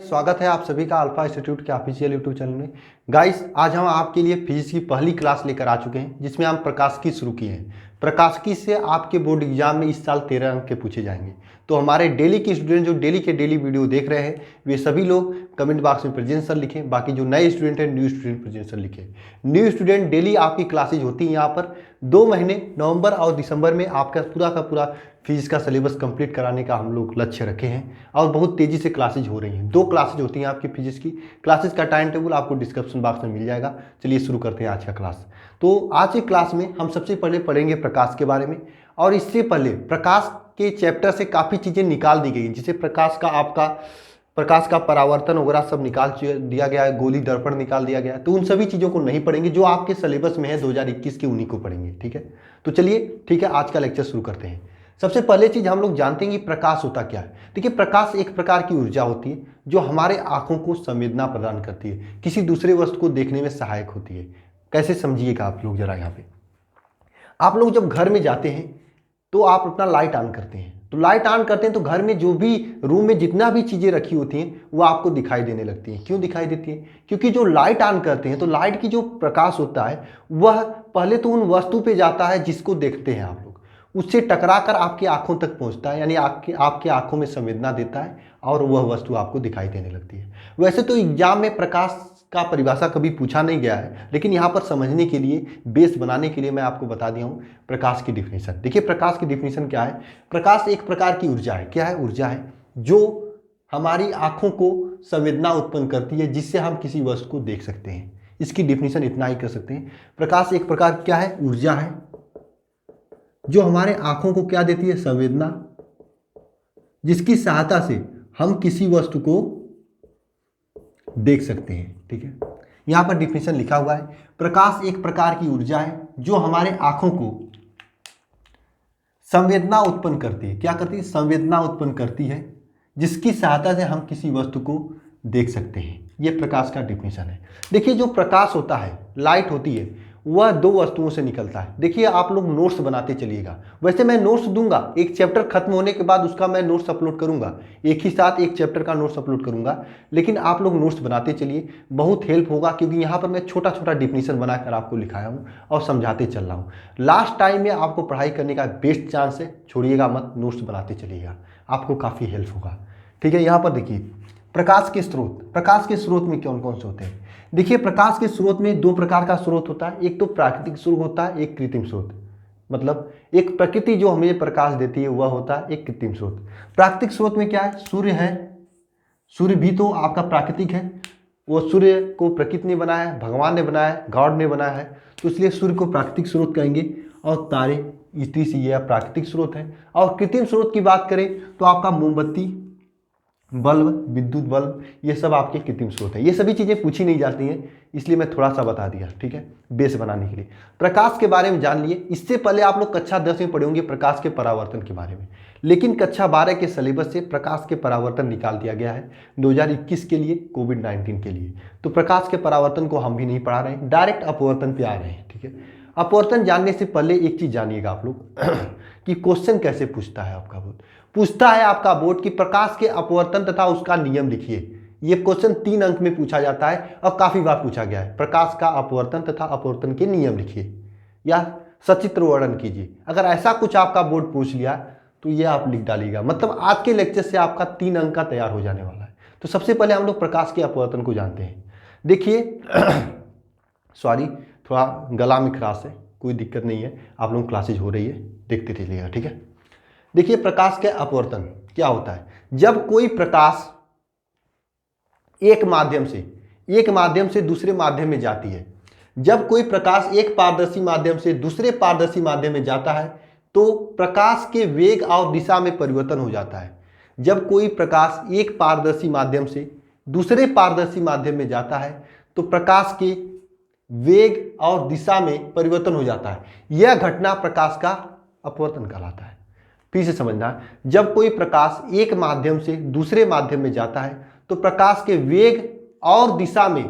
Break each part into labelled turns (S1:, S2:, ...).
S1: स्वागत है आप सभी का अल्फा इंस्टीट्यूट के ऑफिशियल यूट्यूब चैनल में। गाइस, आज हम आपके लिए फिजिक्स की पहली क्लास लेकर आ चुके हैं जिसमें हम प्रकाशिकी शुरू किए हैं। प्रकाशिकी से आपके बोर्ड एग्जाम में इस साल 13 अंक के पूछे जाएंगे। तो हमारे डेली के स्टूडेंट जो डेली के डेली वीडियो देख रहे हैं वे सभी लोग कमेंट बॉक्स में प्रेजेंट सर लिखें। बाकी जो नए स्टूडेंट हैं न्यू स्टूडेंट प्रेजेंट सर लिखें। न्यू स्टूडेंट डेली आपकी क्लासेज होती हैं यहाँ पर 2 महीने नवंबर और दिसंबर में आपका पूरा का पूरा फिजिक्स का सिलेबस कंप्लीट कराने का हम लोग लक्ष्य रखे हैं और बहुत तेज़ी से क्लासेज हो रही हैं। 2 क्लासेज होती हैं आपकी फिजिक्स की। क्लासेज का टाइम टेबल आपको डिस्क्रिप्शन बॉक्स में मिल जाएगा। चलिए शुरू करते हैं आज का क्लास। तो आज की क्लास में हम सबसे पहले पढ़ेंगे प्रकाश के बारे में। और इससे पहले प्रकाश के चैप्टर से काफ़ी चीज़ें निकाल दी गई, जैसे प्रकाश का परावर्तन वगैरह सब निकाल दिया गया है, गोली दर्पण निकाल दिया गया है। तो उन सभी चीज़ों को नहीं पढ़ेंगे, जो आपके सिलेबस में है 2021 के उन्हीं को पढ़ेंगे। ठीक है, तो चलिए ठीक है, आज का लेक्चर शुरू करते हैं। सबसे पहले चीज़ हम लोग जानते हैं कि प्रकाश होता क्या है। देखिए, प्रकाश एक प्रकार की ऊर्जा होती है जो हमारे आँखों को संवेदना प्रदान करती है, किसी दूसरे वस्तु को देखने में सहायक होती है। कैसे समझिएगा आप लोग जरा। यहाँ पे आप लोग जब घर में जाते हैं तो आप अपना लाइट ऑन करते हैं। तो लाइट ऑन करते हैं तो घर में जो भी रूम में जितना भी चीज़ें रखी होती हैं वो आपको दिखाई देने लगती हैं। क्यों दिखाई देती हैं? क्योंकि जो लाइट ऑन करते हैं तो लाइट की जो प्रकाश होता है वह पहले तो उन वस्तु पे जाता है जिसको देखते हैं आप लोग, उससे टकराकर आपकी आंखों तक पहुंचता है, यानी आपके आंखों में संवेदना देता है और वह वस्तु आपको दिखाई देने लगती है। वैसे तो एग्जाम में प्रकाश का परिभाषा कभी पूछा नहीं गया है, लेकिन यहाँ पर समझने के लिए, बेस बनाने के लिए मैं आपको बता दिया हूँ प्रकाश की डिफिनीशन। देखिए, प्रकाश की डिफिनीशन क्या है। प्रकाश एक प्रकार की ऊर्जा है। क्या है? ऊर्जा है जो हमारी आंखों को संवेदना उत्पन्न करती है, जिससे हम किसी वस्तु को देख सकते हैं। इसकी डिफिनीशन इतना ही कर सकते हैं। प्रकाश एक प्रकार क्या है? ऊर्जा है जो हमारे आंखों को क्या देती है? संवेदना, जिसकी सहायता से हम किसी वस्तु को देख सकते हैं। ठीक है, यहां पर डिफिनीशन लिखा हुआ है। प्रकाश एक प्रकार की ऊर्जा है जो हमारे आंखों को संवेदना उत्पन्न करती है। क्या करती है? संवेदना उत्पन्न करती है, जिसकी सहायता से हम किसी वस्तु को देख सकते हैं। यह प्रकाश का डिफिनीशन है। देखिए, जो प्रकाश होता है, लाइट होती है, वह 2 वस्तुओं से निकलता है। देखिए, आप लोग नोट्स बनाते चलिएगा। वैसे मैं नोट्स दूंगा, एक चैप्टर खत्म होने के बाद उसका मैं नोट्स अपलोड करूंगा, एक ही साथ एक चैप्टर का नोट्स अपलोड करूंगा। लेकिन आप लोग नोट्स बनाते चलिए, बहुत हेल्प होगा, क्योंकि यहाँ पर मैं छोटा छोटा डिफिनीशन बनाकर आपको लिखाया हूँ और समझाते चल रहा हूँ। लास्ट टाइम में आपको पढ़ाई करने का बेस्ट चांस है, छोड़िएगा मत, नोट्स बनाते चलिएगा, आपको काफ़ी हेल्प होगा। ठीक है, यहाँ पर देखिए प्रकाश के स्रोत। प्रकाश के स्रोत में कौन कौन से होते हैं? देखिए, प्रकाश के स्रोत में 2 प्रकार का स्रोत होता है। एक तो प्राकृतिक स्रोत होता है, एक कृत्रिम स्रोत। मतलब एक प्रकृति जो हमें प्रकाश देती है वह होता है एक कृत्रिम स्रोत। प्राकृतिक स्रोत में क्या है? सूर्य है। सूर्य भी तो आपका प्राकृतिक है। वो सूर्य को प्रकृति ने बनाया है, भगवान ने बनाया है, गॉड ने बनाया है, तो इसलिए सूर्य को प्राकृतिक स्रोत कहेंगे। और तारे, इस से यह प्राकृतिक स्रोत है। और कृत्रिम स्रोत की बात करें तो आपका मोमबत्ती, बल्ब, विद्युत बल्ब, ये सब आपके कृत्रिम स्रोत है। ये सभी चीज़ें पूछी नहीं जाती हैं, इसलिए मैं थोड़ा सा बता दिया। ठीक है, बेस बनाने के लिए। प्रकाश के बारे में जान लिए। इससे पहले आप लोग कक्षा 10 में पढ़े होंगे प्रकाश के परावर्तन के बारे में, लेकिन कक्षा 12 के सिलेबस से प्रकाश के परावर्तन निकाल दिया गया है 2021 के लिए, कोविड-19 के लिए। तो प्रकाश के परावर्तन को हम भी नहीं पढ़ा रहे हैं, डायरेक्ट अपवर्तन पे आ रहे हैं। ठीक है, अपवर्तन जानने से पहले एक चीज़ जानिएगा आप लोग कि क्वेश्चन कैसे पूछता है आपका बोर्ड। पूछता है आपका बोर्ड कि प्रकाश के अपवर्तन तथा उसका नियम लिखिए। ये क्वेश्चन 3 अंक में पूछा जाता है और काफ़ी बार पूछा गया है। प्रकाश का अपवर्तन तथा अपवर्तन के नियम लिखिए या सचित्र वर्णन कीजिए। अगर ऐसा कुछ आपका बोर्ड पूछ लिया तो ये आप लिख डालिएगा। मतलब आज के लेक्चर से आपका 3 अंक का तैयार हो जाने वाला है। तो सबसे पहले हम लोग प्रकाश के अपवर्तन को जानते हैं। देखिए सॉरी, थोड़ा गला में खराश है, कोई दिक्कत नहीं है, आप लोग क्लासेज हो रही है, देखते रहिएगा। ठीक है, देखिए प्रकाश के अपवर्तन क्या होता है। जब कोई प्रकाश एक माध्यम से दूसरे माध्यम में जाती है, जब कोई प्रकाश एक पारदर्शी माध्यम से दूसरे पारदर्शी माध्यम में जाता है तो प्रकाश के वेग और दिशा में परिवर्तन हो जाता है। जब कोई प्रकाश एक पारदर्शी माध्यम से दूसरे पारदर्शी माध्यम में जाता है तो प्रकाश के वेग और दिशा में परिवर्तन हो जाता है। यह घटना प्रकाश का अपवर्तन कहलाता है। फिर से समझना, जब कोई प्रकाश एक माध्यम से दूसरे माध्यम में जाता है तो प्रकाश के वेग और दिशा में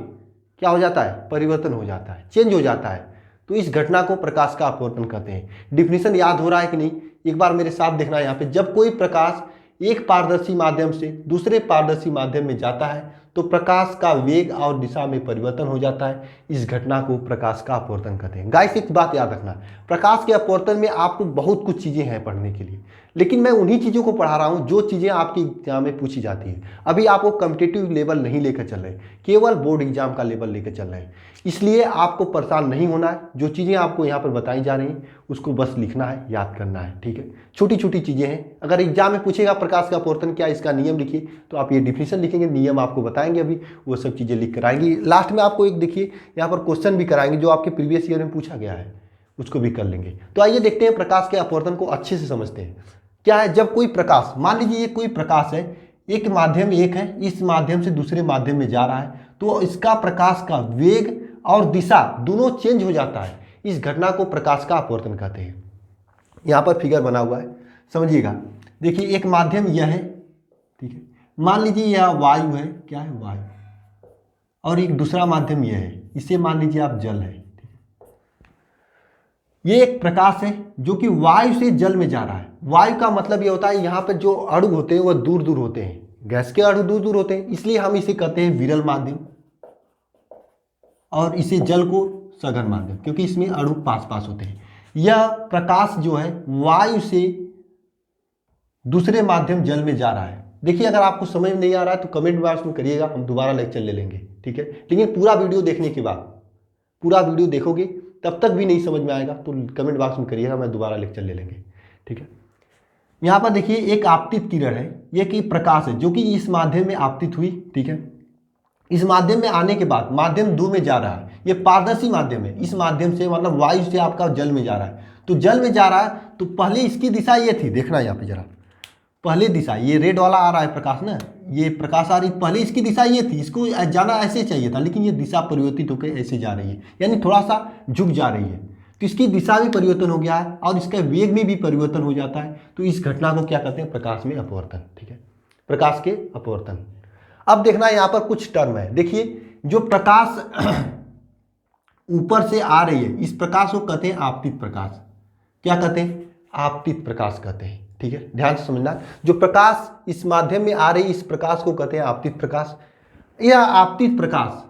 S1: क्या हो जाता है? परिवर्तन हो जाता है, चेंज हो जाता है। तो इस घटना को प्रकाश का अपवर्तन कहते हैं। डिफिनीशन याद हो रहा है कि नहीं? एक बार मेरे साथ देखना। यहाँ पे जब कोई प्रकाश एक पारदर्शी माध्यम से दूसरे पारदर्शी माध्यम में जाता है तो प्रकाश का वेग और दिशा में परिवर्तन हो जाता है। इस घटना को प्रकाश का अपवर्तन कहते हैं। गाइस एक बात याद रखना, प्रकाश के अपवर्तन में आपको बहुत कुछ चीज़ें हैं पढ़ने के लिए, लेकिन मैं उन्हीं चीज़ों को पढ़ा रहा हूँ जो चीज़ें आपके एग्जाम में पूछी जाती है। अभी आपको कॉम्पिटिटिव लेवल नहीं लेकर चल रहे, केवल बोर्ड एग्जाम का लेवल लेकर चल रहे हैं, इसलिए आपको परेशान नहीं होना है। जो चीज़ें आपको यहाँ पर बताई जा रही हैं उसको बस लिखना है, याद करना है, ठीक है। छोटी छोटी चीज़ें हैं। अगर एग्जाम में पूछेगा प्रकाश का अपवर्तन क्या, इसका नियम लिखिए, तो आप ये डिफिनेशन लिखेंगे, नियम आपको बताएंगे, अभी वो सब चीज़ें लिख कर आएंगी। लास्ट में आपको एक देखिए यहाँ पर क्वेश्चन भी कराएंगे जो आपके प्रीवियस ईयर में पूछा गया है, उसको भी कर लेंगे। तो आइए देखते हैं प्रकाश के अपवर्तन को अच्छे से समझते हैं। क्या है, जब कोई प्रकाश, मान लीजिए ये कोई प्रकाश है, एक माध्यम एक है, इस माध्यम से दूसरे माध्यम में जा रहा है, तो इसका प्रकाश का वेग और दिशा दोनों चेंज हो जाता है। इस घटना को प्रकाश का अपवर्तन कहते हैं। यहाँ पर फिगर बना हुआ है, समझिएगा। देखिए एक माध्यम यह है, ठीक है, मान लीजिए यह वायु है, क्या है वायु, और एक दूसरा माध्यम यह है, इसे मान लीजिए आप जल है, ठीक है। ये एक प्रकाश है जो कि वायु से जल में जा रहा है। वायु का मतलब ये होता है यहाँ पर जो अणु होते हैं वह दूर दूर होते हैं, गैस के अणु दूर दूर होते हैं, इसलिए हम इसे कहते हैं विरल माध्यम, और इसे जल को सघन माध्यम, क्योंकि इसमें अणु पास पास होते हैं। यह प्रकाश जो है वायु से दूसरे माध्यम जल में जा रहा है। देखिए अगर आपको समझ में नहीं आ रहा है तो कमेंट बॉक्स में करिएगा, हम दोबारा लेक्चर ले लेंगे, ठीक है। लेकिन पूरा वीडियो देखने के बाद, पूरा वीडियो देखोगे तब तक भी नहीं समझ में आएगा तो कमेंट बॉक्स में करिएगा, मैं दोबारा लेक्चर ले लेंगे, ठीक है। यहाँ पर देखिए एक आपतित किरण है, ये कि प्रकाश है जो कि इस माध्यम में आपतित हुई, ठीक है। इस माध्यम में आने के बाद माध्यम 2 में जा रहा है, ये पारदर्शी माध्यम है, इस माध्यम से मतलब वायु से आपका जल में जा रहा है, तो जल में जा रहा है तो पहले इसकी दिशा ये थी, देखना यहाँ पे जरा, पहले दिशा ये रेड वाला आ रहा है प्रकाश ना, ये प्रकाश आ रही, पहले इसकी दिशा ये थी, इसको जाना ऐसे चाहिए था, लेकिन ये दिशा परिवर्तित होकर ऐसे जा रही है, यानी थोड़ा सा झुक जा रही है, तो इसकी दिशा भी परिवर्तन हो गया है और इसके वेग में भी परिवर्तन हो जाता है। तो इस घटना को क्या कहते हैं, प्रकाश में अपवर्तन, ठीक है, प्रकाश के अपवर्तन। अब देखना यहाँ पर कुछ टर्म है, देखिए जो प्रकाश ऊपर से आ रही है इस प्रकाश को कहते हैं आपतित प्रकाश। क्या कहते हैं, आपतित प्रकाश कहते हैं, ठीक है, ध्यान से समझना। जो प्रकाश इस माध्यम में आ रही इस प्रकाश को कहते हैं आपतित प्रकाश। यह आपतित प्रकाश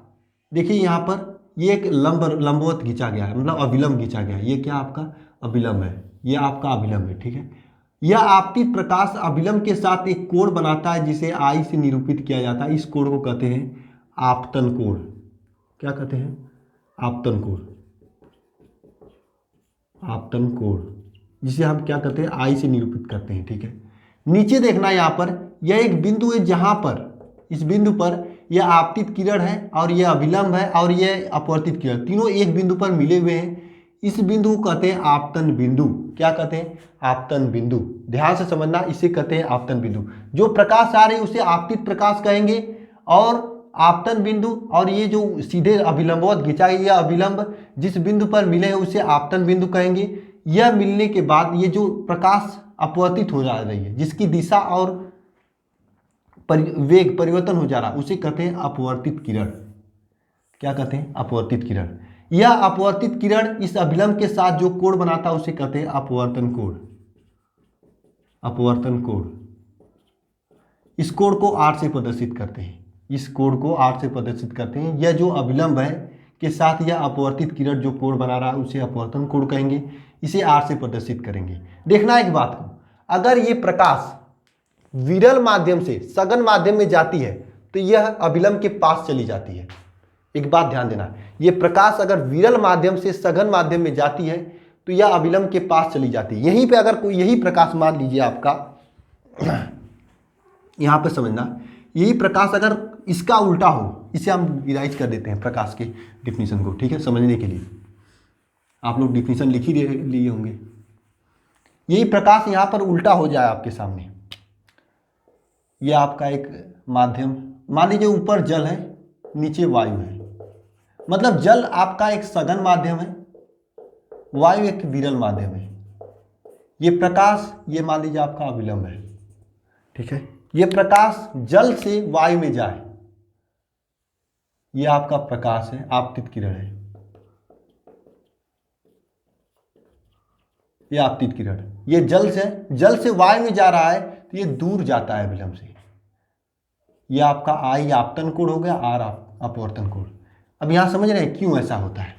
S1: देखिए यहाँ पर ये एक लंबवत खींचा गया है, मतलब अभिलंब खींचा गया है, ये क्या आपका अभिलंब है, ये आपका अभिलंब है, ठीक है। यह आपतित प्रकाश अभिलंब के साथ एक कोण बनाता है जिसे आई से निरूपित किया जाता है। इस कोण को कहते हैं आपतन कोण। क्या कहते हैं, आपतन कोण, आपतन कोण, जिसे हम क्या कहते हैं आई से निरूपित करते हैं, ठीक है। नीचे देखना यहाँ पर यह एक बिंदु है जहां पर इस बिंदु पर यह आपतित किरण है और यह अभिलंब है और यह अपवर्तित किरण, तीनों एक बिंदु पर मिले हुए हैं। इस बिंदु को कहते हैं आपतन बिंदु। क्या कहते हैं, आपतन बिंदु। ध्यान से समझना, इसे कहते हैं आपतन बिंदु। जो प्रकाश आ रही है उसे आपतित प्रकाश कहेंगे, और आपतन बिंदु और ये जो सीधे अभिलंबवत खींचा है यह अभिलंब जिस बिंदु पर मिले हैं उसे आपतन बिंदु कहेंगे। यह मिलने के बाद ये जो प्रकाश अपवर्तित हो जा रही है जिसकी दिशा और वेग परिवर्तन हो जा रहा है उसे कहते हैं अपवर्तित किरण। क्या कहते हैं, अपवर्तित किरण। यह अपवर्तित किरण इस अभिलंब के साथ जो कोण बनाता है उसे कहते हैं अपवर्तन कोण। अपवर्तन कोण, इस कोण को R से प्रदर्शित करते हैं, इस कोण को R से प्रदर्शित करते हैं। यह जो अभिलंब है के साथ यह अपवर्तित किरण जो कोण बना रहा है उसे अपवर्तन कोण कहेंगे, इसे R से प्रदर्शित करेंगे। देखना एक बात को, अगर ये प्रकाश विरल माध्यम से सघन माध्यम में जाती है तो यह अभिलंब के पास चली जाती है। एक बात ध्यान देना, ये प्रकाश अगर विरल माध्यम से सघन माध्यम में जाती है तो यह अभिलंब के पास चली जाती है। यहीं पे अगर कोई यही प्रकाश मान लीजिए आपका, यहाँ पे समझना, यही प्रकाश अगर इसका उल्टा हो, इसे हम रिवाइज कर देते हैं प्रकाश के डिफिनीशन को, ठीक है, समझने के लिए। आप लोग डिफिनीशन लिख ही लिए होंगे। यही प्रकाश यहाँ पर उल्टा हो जाए आपके सामने, यह आपका एक माध्यम, मान लीजिए ऊपर जल है नीचे वायु है, मतलब जल आपका एक सघन माध्यम है, वायु एक विरल माध्यम है। ये प्रकाश ये मान लीजिए आपका अभिलंब है, ठीक है। ये प्रकाश जल से वायु में जाए, ये आपका प्रकाश है, आपतित किरण है, ये आपतित किरण। ये जल से वायु में जा रहा है तो ये दूर जाता है अभिलंब से। ये आपका आई आपतन कोण हो गया, आर अपवर्तन कोण। अब यहाँ समझ रहे हैं क्यों ऐसा होता है।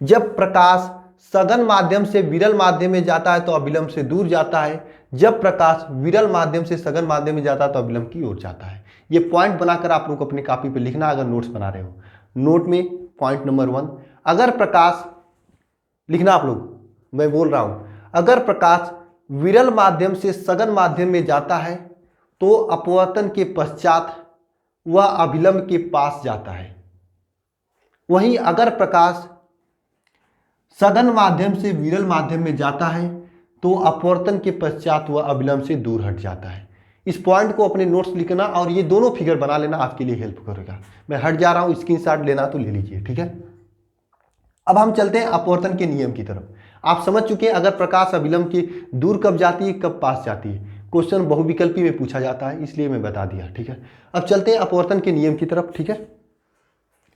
S1: जब प्रकाश सघन माध्यम से विरल माध्यम में जाता है तो अभिलंब से दूर जाता है, जब प्रकाश विरल माध्यम से सघन माध्यम में जाता है तो अभिलंब की ओर जाता है। ये पॉइंट बनाकर आप लोग को अपनी कॉपी पे लिखना अगर नोट्स बना रहे हो। नोट में पॉइंट नंबर 1, अगर प्रकाश लिखना आप लोग, मैं बोल रहा हूं, अगर प्रकाश विरल माध्यम से सघन माध्यम में जाता है तो अपवर्तन के पश्चात वह अभिलंब के पास जाता है। वहीं अगर प्रकाश सघन माध्यम से विरल माध्यम में जाता है तो अपवर्तन के पश्चात वह अभिलंब से दूर हट जाता है। इस पॉइंट को अपने नोट्स लिखना और ये दोनों फिगर बना लेना, आपके लिए हेल्प करेगा। मैं हट जा रहा हूं, स्क्रीनशॉट लेना तो ले लीजिए, ठीक है। अब हम चलते हैं अपवर्तन के नियम की तरफ। आप समझ चुके हैं अगर प्रकाश अभिलंब के दूर कब जाती है, कब पास जाती है। क्वेश्चन बहुविकल्पी में पूछा जाता है, इसलिए मैं बता दिया, ठीक है। अब चलते हैं अपवर्तन के नियम की तरफ, ठीक है।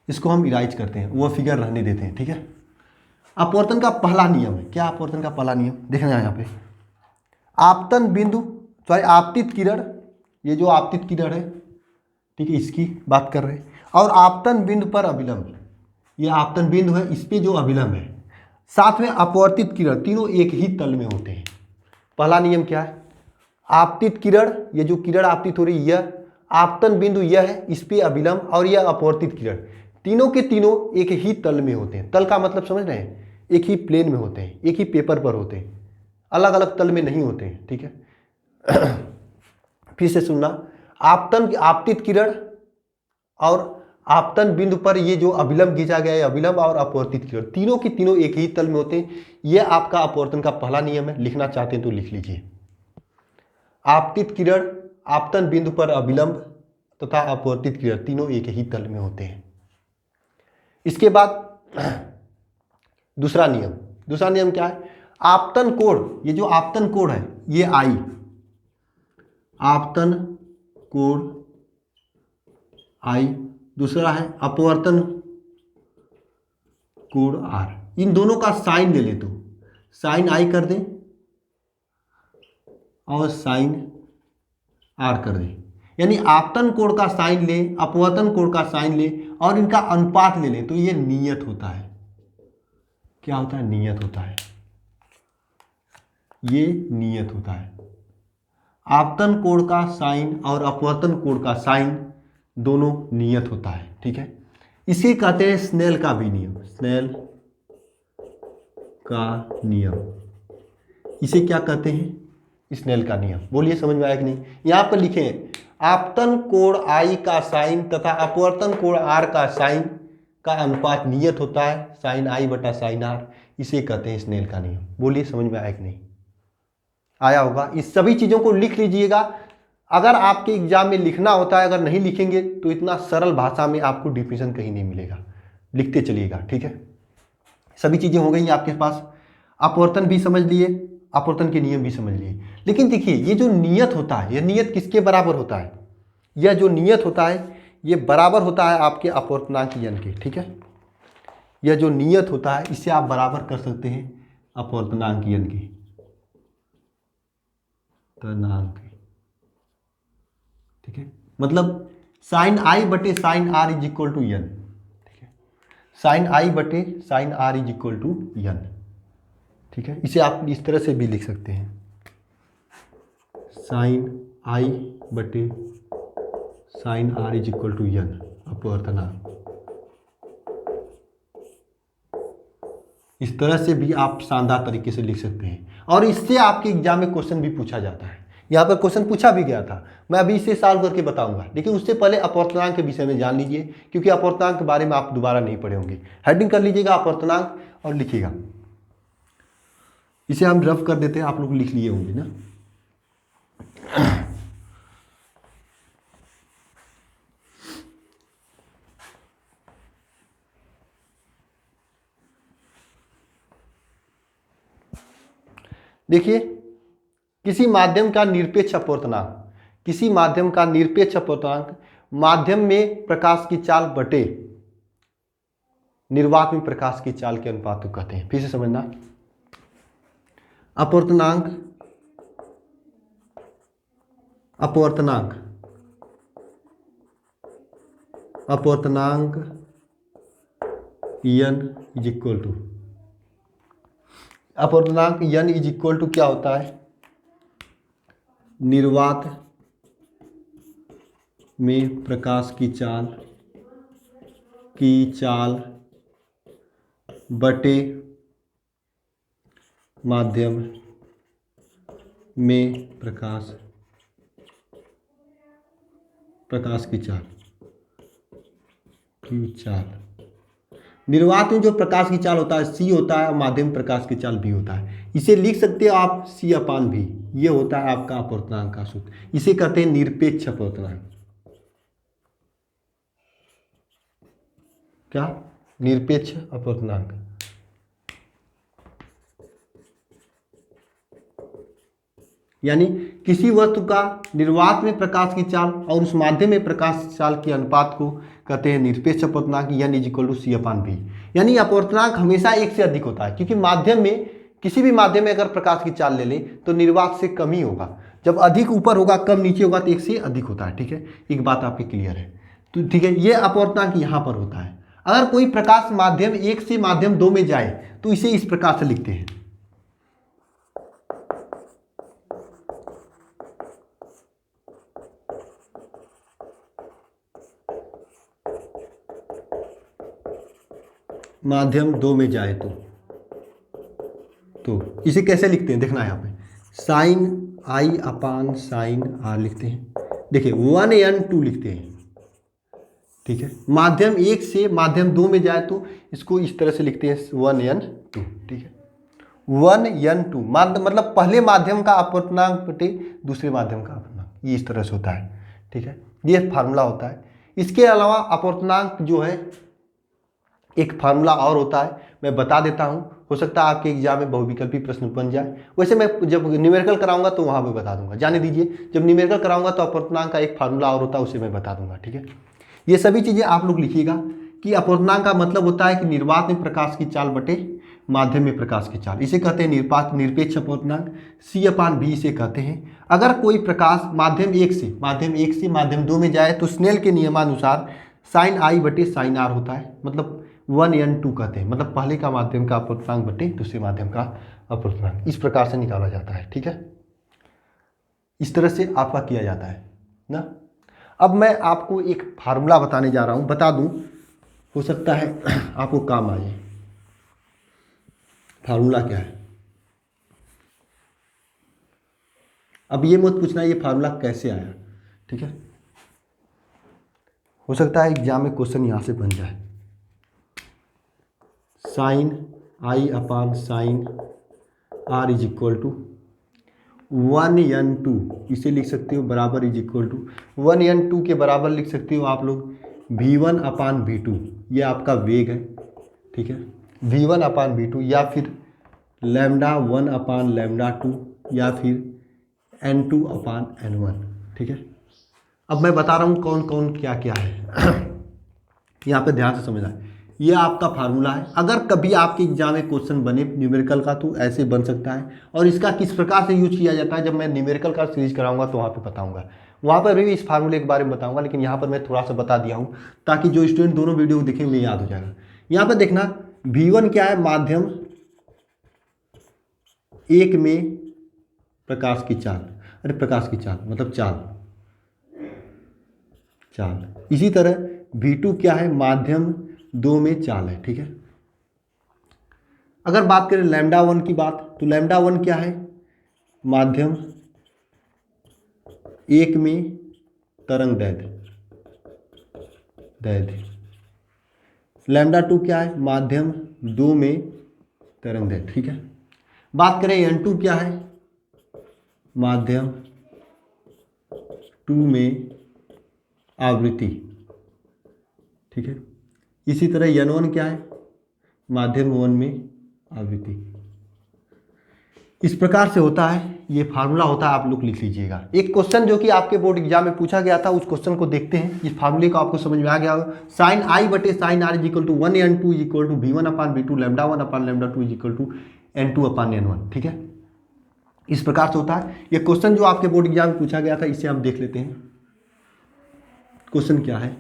S1: इसको हम इराइज करते हैं, वो फिगर रहने देते हैं, ठीक है। अपवर्तन का पहला नियम है, क्या अपवर्तन का पहला नियम देखना यहाँ पे, आपतन बिंदु आपतित किरण, ये जो आपतित किरण है, ठीक है, इसकी बात कर रहे हैं, और आपतन बिंदु पर अभिलंब, ये आपतन बिंदु है, इस पे जो अभिलंब है, साथ में अपवर्तित किरण, तीनों एक ही तल में होते हैं। पहला नियम क्या है, आपतित किरण, ये जो किरण आपतित हो रही है, यह आपतन बिंदु यह है, इस पे अभिलंब, और यह अपवर्तित किरण, तीनों के तीनों एक ही तल में होते हैं। तल का मतलब समझ रहे हैं, एक ही प्लेन में होते हैं, एक ही पेपर पर होते हैं, अलग अलग तल में नहीं होते हैं, ठीक है। फिर से सुनना, आपतित किरण और आपतन बिंदु पर ये जो अभिलंब खींचा गया है, अभिलंब और अपवर्तित किरण, तीनों की तीनों एक ही तल में होते हैं। यह आपका अपवर्तन का पहला नियम है, लिखना चाहते हैं तो लिख लीजिए। आपतित किरण, आपतन बिंदु पर अभिलंब तथा अपवर्तित किरण, तीनों एक ही तल में होते हैं। इसके बाद दूसरा नियम क्या है, आपतन कोण, ये जो आपतन कोण है ये आई, आपतन कोण आई, दूसरा है अपवर्तन कोण आर, इन दोनों का साइन ले ले तो साइन आई कर दें और साइन आर कर दें, यानी आपतन कोण का साइन ले, अपवर्तन कोण का साइन ले और इनका अनुपात ले लें तो ये नियत होता है। क्या होता है, नियत होता है, ये नियत होता है। आपतन कोण का साइन और अपवर्तन कोण का साइन दोनों नियत होता है, ठीक है। इसे कहते हैं स्नेल का भी नियम, स्नेल का नियम, इसे क्या कहते हैं, स्नेल का नियम। बोलिए समझ में आया कि नहीं। यहां पर लिखे हैं आपतन कोण आई का साइन तथा अपवर्तन कोण आर का साइन का अनुपात नियत होता है, साइन आई बटा साइन आर, इसे कहते हैं स्नेल का नियम। बोलिए समझ में आया कि नहीं, आया होगा। इस सभी चीजों को लिख लीजिएगा, अगर आपके एग्जाम में लिखना होता है, अगर नहीं लिखेंगे तो इतना सरल भाषा में आपको डिफिनेशन कहीं नहीं मिलेगा, लिखते चलिएगा, ठीक है। सभी चीजें हो गई आपके पास, अपवर्तन भी समझ लिए, अपवर्तन के नियम भी समझ लिए। लेकिन देखिए ये जो नियत होता है, यह नियत किसके बराबर होता है, यह जो नियत होता है ये बराबर होता है आपके अपवर्तनांक n के, ठीक है। यह जो नियत होता है इसे आप बराबर कर सकते हैं अपवर्तनांक n के, ठीक है। मतलब साइन आई बटे sine R is equal to N, ठीक है, साइन आई बटे sine R is equal to N, ठीक है। इसे आप इस तरह से भी लिख सकते हैं, साइन आई बटे sine R is equal to N अपवर्तनांक। इस तरह से भी आप शानदार तरीके से लिख सकते हैं, और इससे आपके एग्जाम में क्वेश्चन भी पूछा जाता है। यहाँ पर क्वेश्चन पूछा भी गया था, मैं अभी इसे सॉल्व करके बताऊंगा, लेकिन उससे पहले अपवर्तनांक के विषय में जान लीजिए, क्योंकि अपवर्तनांक के बारे में आप दोबारा नहीं पढ़े होंगे। हेडिंग कर लीजिएगा अपवर्तनांक और लिखिएगा। इसे हम रफ कर देते हैं, आप लोग लिख लिए होंगे ना। देखिए, किसी माध्यम का निरपेक्ष अपवर्तनांक, किसी माध्यम का निरपेक्ष अपवर्तनांक माध्यम में प्रकाश की चाल बटे निर्वात में प्रकाश की चाल के अनुपात को कहते हैं। फिर से समझना, अपवर्तनांक अपवर्तनांक n इज इक्वल टू, अपवर्तनांक n इज इक्वल टू क्या होता है, निर्वात में प्रकाश की चाल बटे माध्यम में प्रकाश की चाल निर्वात में जो प्रकाश की चाल होता है c होता है और माध्यम प्रकाश की चाल b होता है। इसे लिख सकते हो आप c/v, ये होता है आपका अपवर्तनांक का सूत्र। इसे कहते हैं निरपेक्ष अपवर्तनांक। क्या? निरपेक्ष अपवर्तनांक। यानी किसी वस्तु का निर्वात में प्रकाश की चाल और उस माध्यम में प्रकाश की चाल के अनुपात को कहते हैं निरपेक्ष अपवर्तनांक, n is equal to c/v। यानी अपवर्तनांक हमेशा एक से अधिक होता है, क्योंकि माध्यम में, किसी भी माध्यम में अगर प्रकाश की चाल ले लें तो निर्वात से कम ही होगा। जब अधिक ऊपर होगा कम नीचे होगा तो एक से अधिक होता है। ठीक है, एक बात आपकी क्लियर है। तो ठीक है, ये अपवर्तनांक यहाँ पर होता है। अगर कोई प्रकाश माध्यम 1 से माध्यम 2 में जाए तो इसे इस प्रकार से लिखते हैं, माध्यम 2 में जाए तो इसे कैसे लिखते हैं, देखना यहाँ पे साइन I/sin r लिखते हैं। देखिए 1n2 लिखते हैं। ठीक है, माध्यम 1 से माध्यम 2 में जाए तो इसको इस तरह से लिखते हैं 1n2। ठीक है, 1n2 मतलब पहले माध्यम का अपवर्तनांक बटे दूसरे माध्यम का अपवर्तनांक, ये इस तरह से होता है। ठीक है, ये फार्मूला होता है। इसके अलावा अपवर्तनांक जो है एक फार्मूला और होता है, मैं बता देता हूं, हो सकता है आपके एग्जाम में बहुविकल्पी प्रश्न बन जाए। वैसे मैं जब न्यूमेरिकल कराऊंगा तो वहां पे बता दूंगा, जाने दीजिए। जब न्यूमेरिकल कराऊंगा तो अपवर्तनांक का एक फार्मूला और होता है, उसे मैं बता दूंगा। ठीक है, ये सभी चीजें आप लोग लिखिएगा कि अपवर्तनांक का मतलब होता है कि निर्वात में प्रकाश की चाल बटे माध्यम में प्रकाश की चाल, इसे कहते हैं निरपेक्ष अपवर्तनांक। c/v इसे कहते हैं। अगर कोई प्रकाश माध्यम 1 से माध्यम 2 में जाए तो स्नेल के नियमानुसार sin I बटे sin r होता है, मतलब 1n2 कहते हैं, मतलब पहले का माध्यम का अपवर्तनांक बटे दूसरे माध्यम का अपवर्तनांक, इस प्रकार से निकाला जाता है। ठीक है, इस तरह से आपका किया जाता है ना। अब मैं आपको एक फार्मूला बताने जा रहा हूं, बता दूं, हो सकता है आपको काम आ जाए। फार्मूला क्या है, अब ये मत पूछना ये फार्मूला कैसे आया। ठीक है, हो सकता है एग्जाम में क्वेश्चन यहां से बन जाए। sin I/sin r is equal to 1n2, इसे लिख सकते हो बराबर इज इक्वल टू 1n2 के बराबर लिख सकते हो आप लोग v1/v2, ये आपका वेग है। ठीक है, v1/v2 या फिर λ1/λ2 या फिर n2/n1। ठीक है, अब मैं बता रहा हूँ कौन कौन क्या क्या है यहाँ पे ध्यान से समझना है। ये आपका फार्मूला है। अगर कभी आपके एग्जाम में क्वेश्चन बने न्यूमेरिकल का तो ऐसे बन सकता है, और इसका किस प्रकार से यूज किया जाता है जब मैं न्यूमेरिकल का सीरीज कराऊंगा तो वहाँ पे बताऊंगा, वहाँ पर भी इस फार्मूले के बारे में बताऊंगा, लेकिन यहाँ पर मैं थोड़ा सा बता दिया हूँ ताकि जो स्टूडेंट दोनों वीडियो देखें उन्हें याद हो जाएगा। यहाँ पर देखना v1 क्या है, माध्यम 1 में प्रकाश की चाल, अरे प्रकाश की चाल मतलब चाल। इसी तरह v2 क्या है, माध्यम 2 में चाल है। ठीक है, अगर बात करें λ1 की बात तो λ1 क्या है, माध्यम 1 में तरंग दैर्ध्य। λ2 क्या है, माध्यम 2 में तरंग दैर्ध्य। ठीक है, बात करें n2 क्या है, माध्यम 2 में आवृत्ति। ठीक है, इसी तरह n1 क्या है, माध्यम 1 में आवृत्ति। इस प्रकार से होता है, ये फार्मूला होता है, आप लोग लिख लीजिएगा। एक क्वेश्चन जो कि आपके बोर्ड एग्जाम में पूछा गया था, उस क्वेश्चन को देखते हैं। इस फार्मूले को आपको समझ में आ गया होगा। sin I बटे sin r is equal to 1n2 is equal to v1/v2 λ1/λ2 is equal to n2/n1। ठीक है, इस प्रकार से होता है। ये क्वेश्चन जो आपके बोर्ड एग्जाम में पूछा गया था, इसे हम देख लेते हैं। क्वेश्चन क्या है?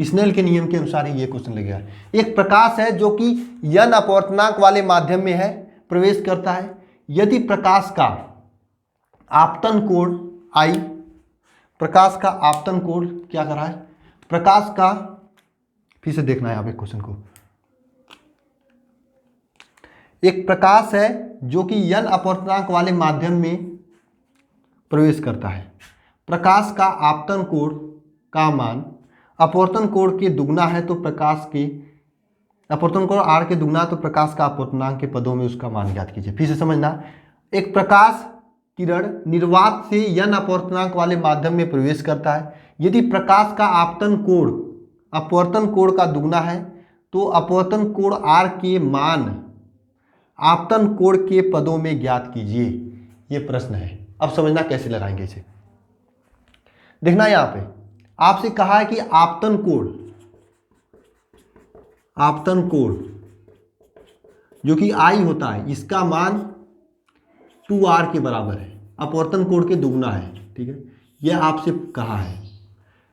S1: स्नेल के नियम के अनुसार ही ये क्वेश्चन लगेगा। एक प्रकाश है जो कि n अपवर्तनांक वाले माध्यम में है, प्रवेश करता है। यदि प्रकाश का आपतन कोण I, प्रकाश का आपतन कोण क्या कर रहा है? प्रकाश का, फिर से देखना है आप एक क्वेश्चन को। एक प्रकाश है जो कि n अपवर्तनांक वाले माध्यम में प्रवेश करता है। प्रकाश का आपतन कोण का मान अपवर्तन कोण के दुगना है तो प्रकाश के अपवर्तन कोण r के दुगना तो प्रकाश का अपवर्तनांक के पदों में उसका मान ज्ञात कीजिए। फिर से समझना, एक प्रकाश किरण निर्वात से n अपवर्तनांक वाले माध्यम में प्रवेश करता है। यदि प्रकाश का आपतन कोण अपवर्तन कोण का दुगना है तो अपवर्तन कोण r के मान आपतन कोण के पदों में ज्ञात कीजिए। ये प्रश्न है। अब समझना कैसे लगाएंगे इसे। देखना यहां पे आपसे कहा है कि आपतन कोण जो कि I होता है, इसका मान 2r के बराबर है, अपवर्तन कोण के दुगना है। ठीक है, यह आपसे कहा है।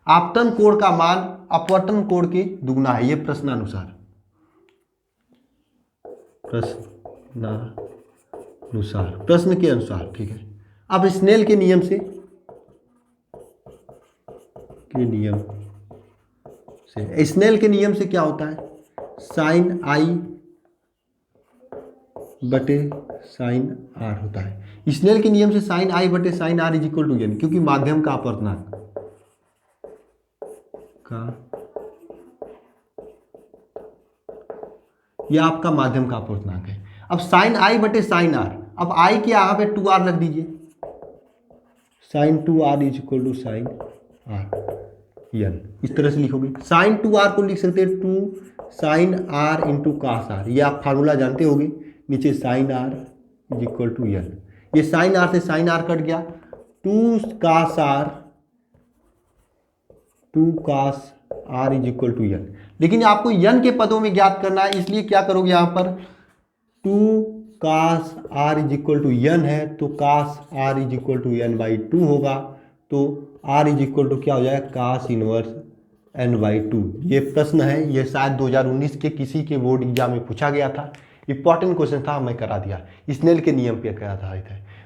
S1: आपतन कोण का मान अपवर्तन कोण के दुगना है, यह प्रश्नानुसार प्रश्न के अनुसार। ठीक है, अब स्नेल के नियम से स्नेल के नियम से क्या होता है? साइन I बटे साइन R होता है। स्नेल के नियम से साइन I बटे sine R is equal to n, क्योंकि माध्यम का अपवर्तनांक यह आपका माध्यम का अपवर्तनांक है। अब साइन I बटे साइन R, अब I के यहाँ पे 2r लग दीजिए, sine 2r is equal to sine R n, इस तरह से लिखोगे। साइन 2r को लिख सकते हैं 2 sine R into cos R, ये आप फार्मूला जानते होंगे। नीचे sine R is equal to n, ये साइन R से साइन R कट गया, 2 cos R is equal to n। लेकिन आपको n के पदों में ज्ञात करना है, इसलिए क्या करोगे यहाँ पर 2 cos R is equal to n है तो cos R is equal to n by 2 होगा, तो R इज इक्वल टू क्या हो जाएगा? कास इनवर्स n बाई 2। ये प्रश्न है, ये शायद 2019 के किसी के बोर्ड एग्जाम में पूछा गया था, इंपॉर्टेंट क्वेश्चन था, मैं करा दिया। स्नेल के नियम पे करा था।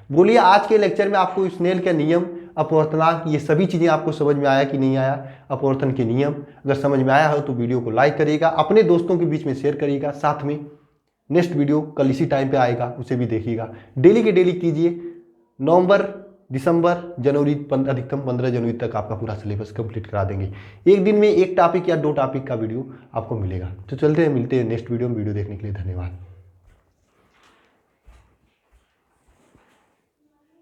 S1: बोलिए आज के लेक्चर में आपको स्नेल का नियम, अपवर्तनांक, ये सभी चीज़ें आपको समझ में आया कि नहीं आया? अपवर्तन के नियम अगर समझ में आया हो तो वीडियो को लाइक करिएगा, अपने दोस्तों के बीच में शेयर करिएगा। साथ में नेक्स्ट वीडियो कल इसी टाइम पे आएगा, उसे भी देखिएगा। डेली के डेली कीजिए। नवंबर, दिसंबर, जनवरी, अधिकतम 15 जनवरी तक आपका पूरा सिलेबस कंप्लीट करा देंगे। एक दिन में एक टॉपिक या 2 टॉपिक का वीडियो आपको मिलेगा। तो चलते हैं, मिलते हैं नेक्स्ट वीडियो में। वीडियो देखने के लिए धन्यवाद।